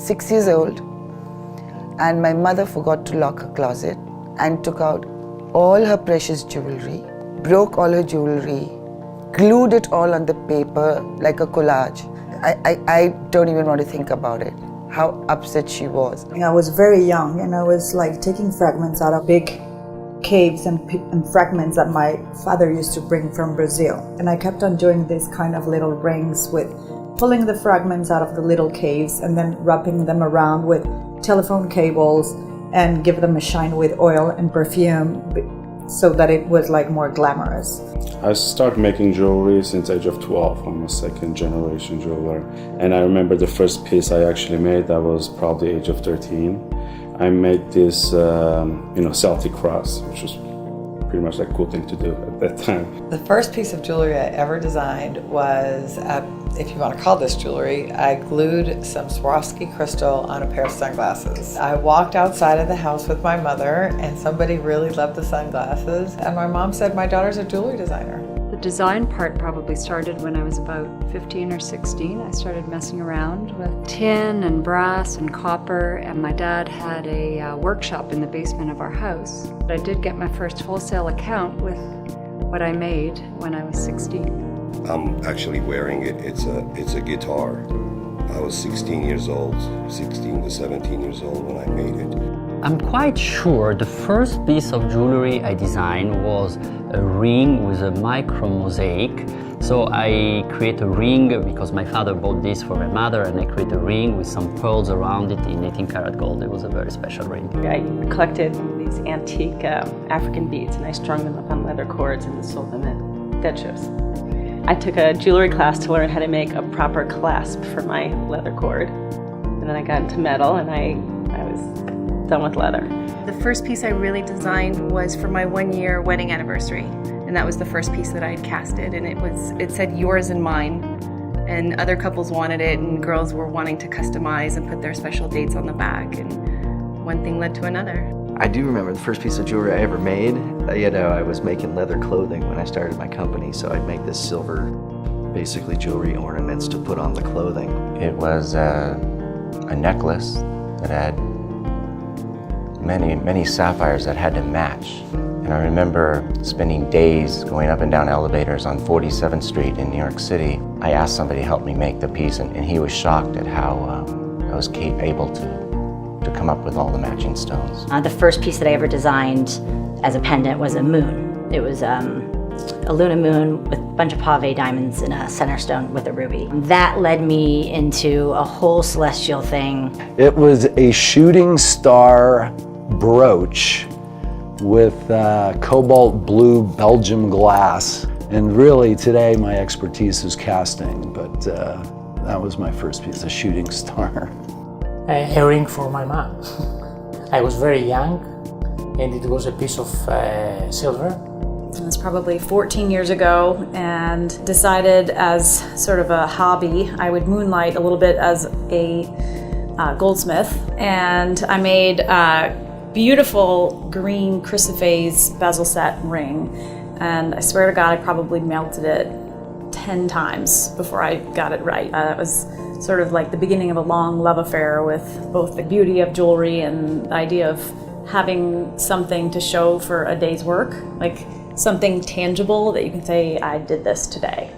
6 years old, and my mother forgot to lock her closet and took out all her precious jewelry, broke all her jewelry, glued it all on the paper like a collage. I don't even want to think about it, how upset she was. I was very young, and I was like taking fragments out of big caves and fragments that my father used to bring from Brazil. And I kept on doing these kind of little rings with pulling the fragments out of the little caves and then wrapping them around with telephone cables and give them a shine with oil and perfume so that it was like more glamorous. I started making jewelry since age of 12. I'm a second generation jeweler. And I remember the first piece I actually made, that was probably age of 13. I made this, Celtic cross, which was pretty much like a cool thing to do at that time. The first piece of jewelry I ever designed was, if you want to call this jewelry, I glued some Swarovski crystal on a pair of sunglasses. I walked outside of the house with my mother, and somebody really loved the sunglasses, and my mom said, my daughter's a jewelry designer. The design part probably started when I was about 15 or 16. I started messing around with tin and brass and copper, and my dad had a workshop in the basement of our house. I did get my first wholesale account with what I made when I was 16. I'm actually wearing it. It's a guitar. I was 16 years old, 16 to 17 years old when I made it. I'm quite sure the first piece of jewelry I designed was a ring with a micro mosaic. So I create a ring because my father bought this for my mother, and I create a ring with some pearls around it in 18 karat gold. It was a very special ring. I collected these antique African beads, and I strung them up on leather cords and sold them at dead shows. I took a jewelry class to learn how to make a proper clasp for my leather cord. And then I got into metal, and I was done with leather. The first piece I really designed was for my 1-year wedding anniversary. And that was the first piece that I had casted, and it said yours and mine. And other couples wanted it, and girls were wanting to customize and put their special dates on the back, and one thing led to another. I do remember the first piece of jewelry I ever made. I was making leather clothing when I started my company, so I'd make this silver, basically jewelry ornaments to put on the clothing. It was a necklace that had many sapphires that had to match. And I remember spending days going up and down elevators on 47th Street in New York City. I asked somebody to help me make the piece, and he was shocked at how I was able to come up with all the matching stones. The first piece that I ever designed as a pendant was a moon. It was a Luna moon with a bunch of pave diamonds in a center stone with a ruby. That led me into a whole celestial thing. It was a shooting star brooch with cobalt blue Belgium glass. And really today my expertise is casting, but that was my first piece, a shooting star. A ring for my mom. I was very young, and it was a piece of silver. It was probably 14 years ago, and decided as sort of a hobby, I would moonlight a little bit as a goldsmith. And I made a beautiful green chrysoprase bezel set ring. And I swear to God, I probably melted it 10 times before I got it right. It was sort of like the beginning of a long love affair with both the beauty of jewelry and the idea of having something to show for a day's work, like something tangible that you can say, I did this today.